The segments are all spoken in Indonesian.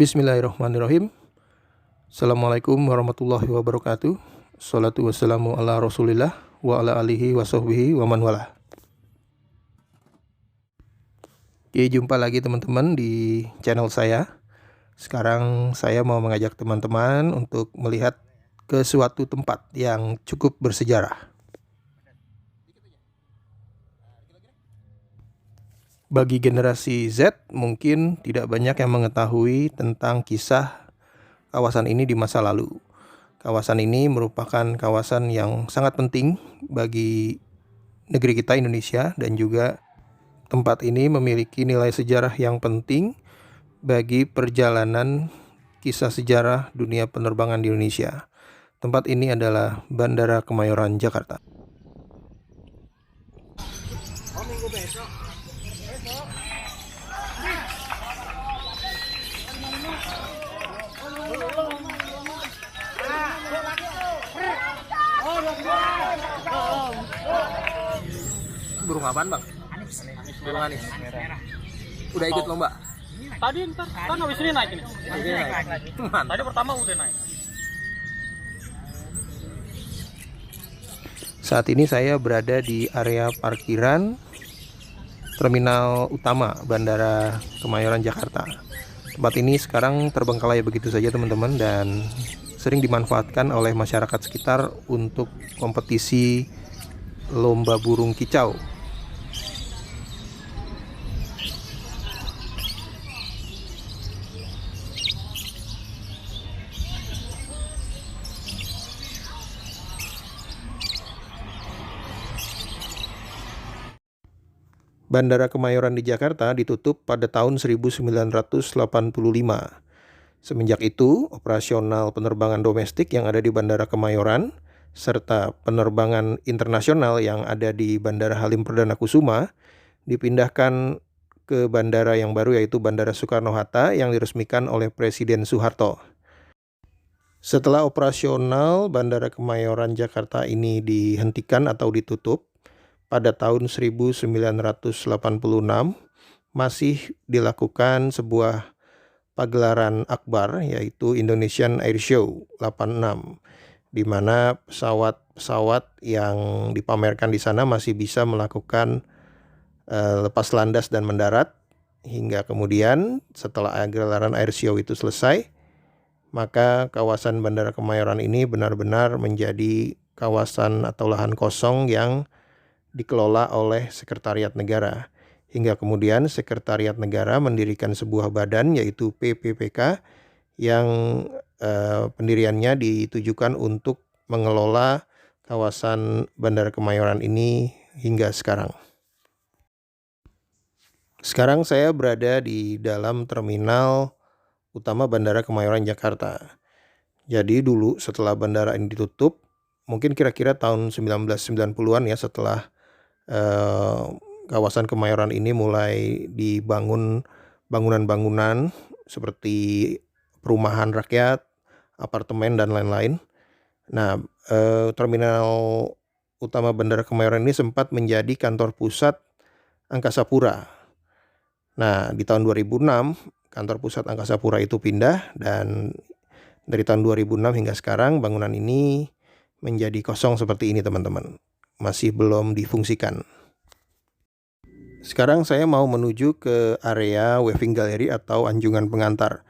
Bismillahirrahmanirrahim. Assalamualaikum warahmatullahi wabarakatuh. Salatu wassalamu ala rasulillah wa ala alihi wa sahbihi wa man wala. Oke, jumpa lagi teman-teman di channel saya. Sekarang saya mau mengajak teman-teman untuk melihat ke suatu tempat yang cukup bersejarah. Bagi generasi Z, mungkin tidak banyak yang mengetahui tentang kisah kawasan ini di masa lalu. Kawasan ini merupakan kawasan yang sangat penting bagi negeri kita Indonesia, dan juga tempat ini memiliki nilai sejarah yang penting bagi perjalanan kisah sejarah dunia penerbangan di Indonesia. Tempat ini adalah Bandara Kemayoran, Jakarta. Burung apaan, Bang? Anis. Burung anis. Udah ikut lomba? Tadi kan habis ini naik ini. Tadi pertama udah naik. Saat ini saya berada di area parkiran terminal utama Bandara Kemayoran, Jakarta. Tempat ini sekarang terbengkalai begitu saja teman-teman, dan sering dimanfaatkan oleh masyarakat sekitar untuk kompetisi lomba burung kicau. Bandara Kemayoran di Jakarta ditutup pada tahun 1985. Semenjak itu, operasional penerbangan domestik yang ada di Bandara Kemayoran serta penerbangan internasional yang ada di Bandara Halim Perdana Kusuma dipindahkan ke bandara yang baru, yaitu Bandara Soekarno-Hatta yang diresmikan oleh Presiden Soeharto. Setelah operasional, Bandara Kemayoran Jakarta ini dihentikan atau ditutup pada tahun 1986, masih dilakukan sebuah pagelaran akbar, yaitu Indonesian Air Show 86, di mana pesawat-pesawat yang dipamerkan di sana masih bisa melakukan lepas landas dan mendarat. Hingga kemudian setelah gelaran Air Show itu selesai, maka kawasan Bandara Kemayoran ini benar-benar menjadi kawasan atau lahan kosong yang dikelola oleh Sekretariat Negara. Hingga kemudian Sekretariat Negara mendirikan sebuah badan, yaitu PPPK, yang pendiriannya ditujukan untuk mengelola kawasan Bandara Kemayoran ini hingga sekarang. Sekarang saya berada di dalam terminal utama Bandara Kemayoran, Jakarta. Jadi dulu setelah bandara ini ditutup, mungkin kira-kira tahun 1990-an ya, setelah kawasan Kemayoran ini mulai dibangun bangunan-bangunan seperti perumahan rakyat, apartemen, dan lain-lain. Nah, terminal utama Bandara Kemayoran ini sempat menjadi kantor pusat Angkasa Pura. Nah, di tahun 2006 kantor pusat Angkasa Pura itu pindah, dan dari tahun 2006 hingga sekarang bangunan ini menjadi kosong seperti ini teman-teman. Masih belum difungsikan. Sekarang saya mau menuju ke area Waving Gallery atau anjungan pengantar,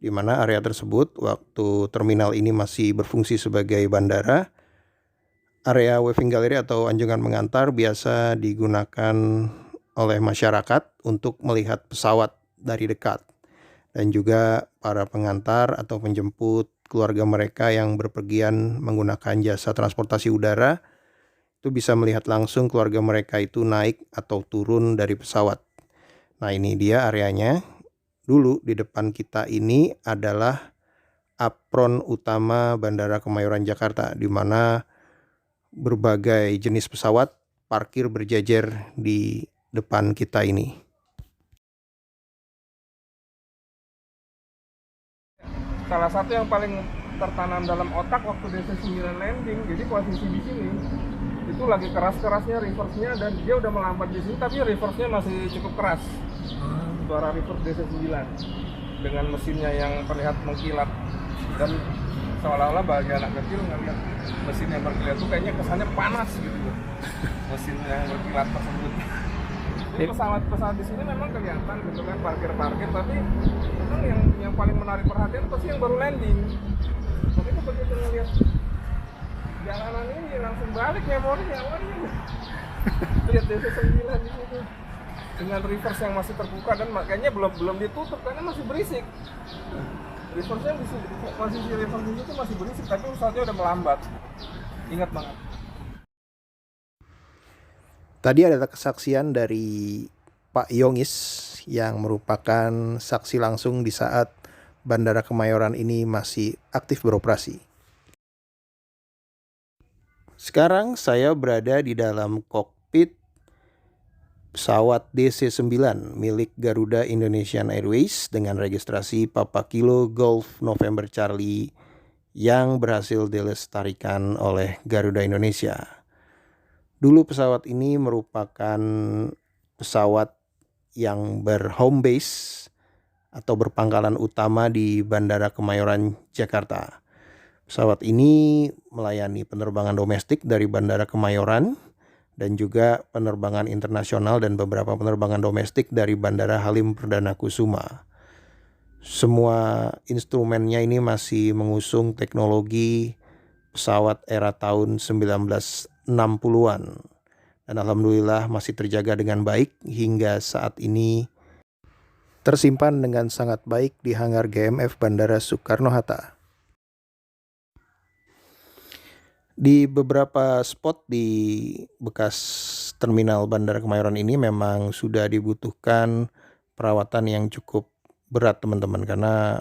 di mana area tersebut waktu terminal ini masih berfungsi sebagai bandara. Area Waving Gallery atau anjungan pengantar biasa digunakan oleh masyarakat untuk melihat pesawat dari dekat, dan juga para pengantar atau penjemput keluarga mereka yang berpergian menggunakan jasa transportasi udara itu bisa melihat langsung keluarga mereka itu naik atau turun dari pesawat. Nah, ini dia areanya. Dulu di depan kita ini adalah apron utama Bandara Kemayoran, Jakarta, di mana berbagai jenis pesawat parkir berjejer di depan kita ini. Salah satu yang paling tertanam dalam otak waktu DC-9 landing, jadi posisi di sini itu lagi keras-kerasnya reverse-nya, dan dia udah melambat di sini tapi reverse-nya masih cukup keras. suara reverse DC-9 dengan mesinnya yang terlihat mengkilat, dan seolah-olah bagi anak kecil ngeliat mesin yang berkilat itu kayaknya kesannya panas gitu loh, mesin yang berkilat tersebut. Jadi pesawat-pesawat di sini memang kelihatan gitu kan parkir-parkir, tapi memang yang paling menarik perhatian pasti yang baru landing. Makanya begitu ngeliat jalanan ini langsung balik memorinya, lihat DC-9 di situ dengan reverse yang masih terbuka, dan makanya belum ditutup karena masih berisik. Reverse-nya masih si reverse itu masih berisik, tapi pesawatnya udah melambat. Ingat banget. Tadi ada kesaksian dari Pak Yongis yang merupakan saksi langsung di saat Bandara Kemayoran ini masih aktif beroperasi. Sekarang saya berada di dalam kokpit pesawat DC-9 milik Garuda Indonesian Airways dengan registrasi Papa Kilo Golf November Charlie yang berhasil dilestarikan oleh Garuda Indonesia. Dulu pesawat ini merupakan pesawat yang berhome base atau berpangkalan utama di Bandara Kemayoran, Jakarta. Pesawat ini melayani penerbangan domestik dari Bandara Kemayoran dan juga penerbangan internasional dan beberapa penerbangan domestik dari Bandara Halim Perdana Kusuma. Semua instrumennya ini masih mengusung teknologi pesawat era tahun 1960-an. Dan alhamdulillah masih terjaga dengan baik hingga saat ini, tersimpan dengan sangat baik di hanggar GMF Bandara Soekarno-Hatta. Di beberapa spot di bekas terminal Bandara Kemayoran ini memang sudah dibutuhkan perawatan yang cukup berat teman-teman, karena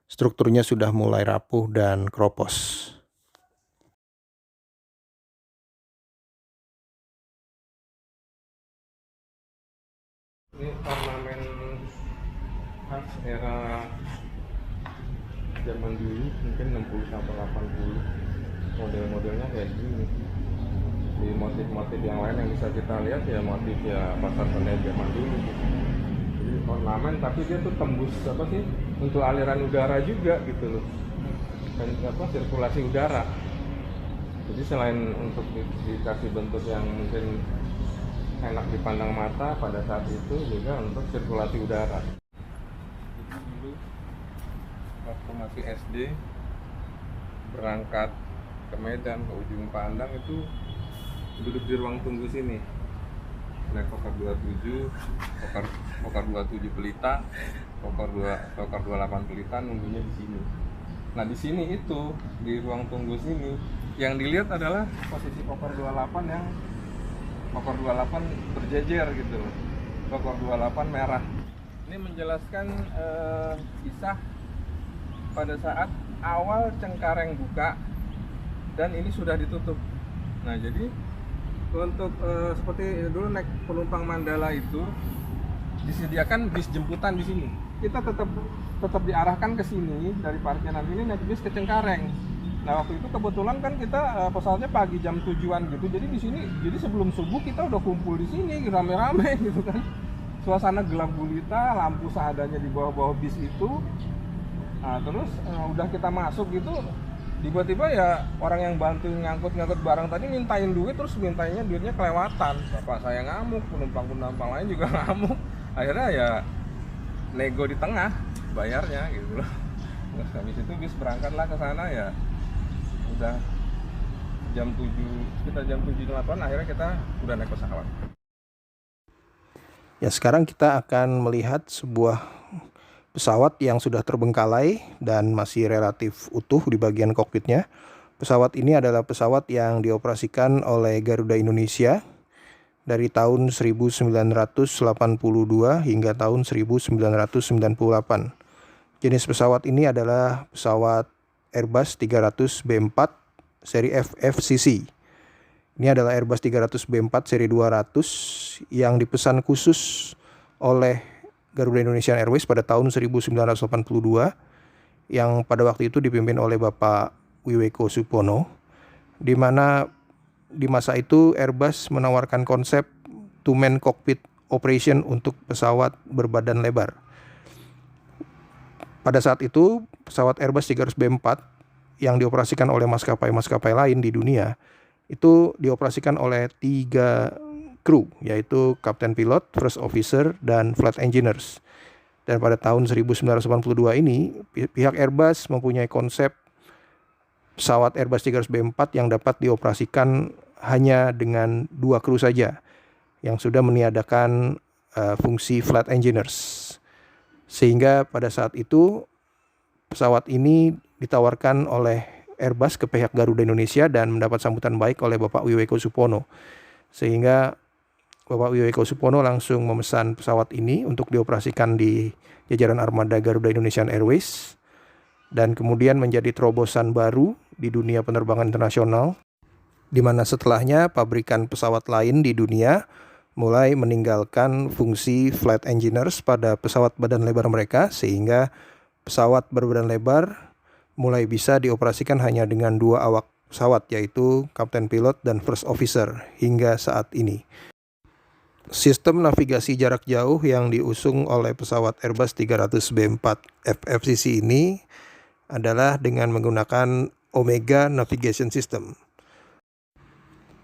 strukturnya sudah mulai rapuh dan keropos. Ini ornamen khas era zaman dulu, mungkin 60 sampai 80. Model-modelnya kayak gini. Di motif-motif yang lain yang bisa kita lihat ya motif ya pasar senen zaman dulu gitu. Jadi ornamen tapi dia tuh tembus apa sih untuk aliran udara juga gitu loh, dan sirkulasi udara. Jadi selain untuk dikasih bentuk yang mungkin enak dipandang mata pada saat itu, juga untuk sirkulasi udara. Dulu waktu masih SD berangkat ke Medan, ke ujung Pandang, itu duduk di ruang tunggu sini, naik Fokker 27, Fokker 27 Pelita, Fokker 28 Pelita, nunggunya di sini. Nah di sini itu di ruang tunggu sini yang dilihat adalah posisi Fokker 28 yang Fokker 28 berjejer gitu, Fokker 28 merah. Ini menjelaskan kisah pada saat awal Cengkareng buka dan ini sudah ditutup. Nah jadi untuk seperti dulu naik penumpang Mandala itu disediakan bis jemputan di sini. Kita tetap diarahkan ke sini dari parkiran ini naik bis ke Cengkareng. Nah waktu itu kebetulan kan kita pesawatnya pagi jam 7-an gitu, jadi di sini, jadi sebelum subuh kita udah kumpul di sini rame-rame gitu kan. Suasana gelap gulita, lampu seadanya di bawah-bawah bis itu. Nah terus udah kita masuk gitu, tiba-tiba ya orang yang bantu ngangkut barang tadi mintain duit, terus mintainya duitnya kelewatan. Bapak saya ngamuk, penumpang lain juga ngamuk. Akhirnya ya nego di tengah bayarnya gitu loh. Nah, habis itu bis berangkatlah ke sana ya. Udah jam 7, kita jam 7.08 akhirnya kita udah naik pesawat. Ya, sekarang kita akan melihat sebuah pesawat yang sudah terbengkalai dan masih relatif utuh di bagian kokpitnya. Pesawat ini adalah pesawat yang dioperasikan oleh Garuda Indonesia dari tahun 1982 hingga tahun 1998. Jenis pesawat ini adalah pesawat Airbus 300 B4 seri FFCC. Ini adalah Airbus 300 B4 seri 200 yang dipesan khusus oleh Garuda Indonesian Airways pada tahun 1982 yang pada waktu itu dipimpin oleh Bapak Wiweko Supono, di mana di masa itu Airbus menawarkan konsep two-man cockpit operation untuk pesawat berbadan lebar. Pada saat itu, pesawat Airbus 300B4 yang dioperasikan oleh maskapai-maskapai lain di dunia itu dioperasikan oleh 3 kru, yaitu kapten pilot, first officer, dan flight engineers. Dan pada tahun 1982 ini, pihak Airbus mempunyai konsep pesawat Airbus 300B4 yang dapat dioperasikan hanya dengan 2 kru saja, yang sudah meniadakan fungsi flight engineers. Sehingga pada saat itu pesawat ini ditawarkan oleh Airbus ke pihak Garuda Indonesia dan mendapat sambutan baik oleh Bapak Wiweko Supono. Sehingga Bapak Wiweko Supono langsung memesan pesawat ini untuk dioperasikan di jajaran armada Garuda Indonesian Airways dan kemudian menjadi terobosan baru di dunia penerbangan internasional, di mana setelahnya pabrikan pesawat lain di dunia mulai meninggalkan fungsi flight engineers pada pesawat badan lebar mereka, sehingga pesawat berbadan lebar mulai bisa dioperasikan hanya dengan 2 awak pesawat, yaitu kapten pilot dan first officer hingga saat ini. Sistem navigasi jarak jauh yang diusung oleh pesawat Airbus 300B4 FFCC ini adalah dengan menggunakan Omega Navigation System.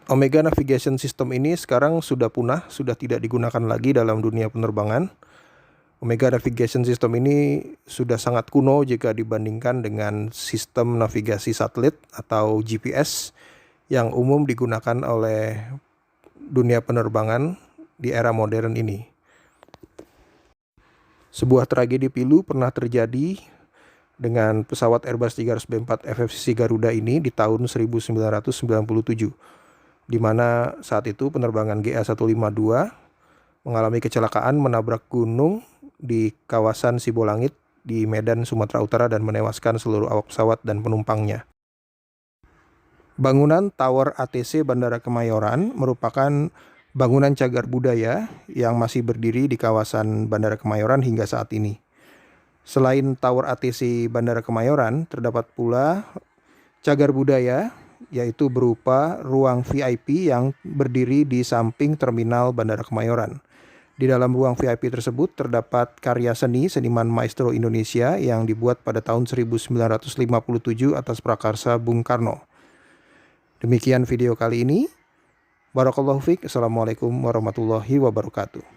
Omega Navigation System ini sekarang sudah punah, sudah tidak digunakan lagi dalam dunia penerbangan. Omega Navigation System ini sudah sangat kuno jika dibandingkan dengan sistem navigasi satelit atau GPS yang umum digunakan oleh dunia penerbangan di era modern ini. Sebuah tragedi pilu pernah terjadi dengan pesawat Airbus 300B4 FFCC Garuda ini di tahun 1997, di mana saat itu penerbangan GA152 mengalami kecelakaan menabrak gunung di kawasan Sibolangit di Medan, Sumatera Utara dan menewaskan seluruh awak pesawat dan penumpangnya. Bangunan Tower ATC Bandara Kemayoran merupakan bangunan cagar budaya yang masih berdiri di kawasan Bandara Kemayoran hingga saat ini. Selain Tower ATC Bandara Kemayoran, terdapat pula cagar budaya, yaitu berupa ruang VIP yang berdiri di samping terminal Bandara Kemayoran. Di dalam ruang VIP tersebut terdapat karya seni seniman maestro Indonesia yang dibuat pada tahun 1957 atas prakarsa Bung Karno. Demikian video kali ini. Barakallahu fiik. Assalamualaikum warahmatullahi wabarakatuh.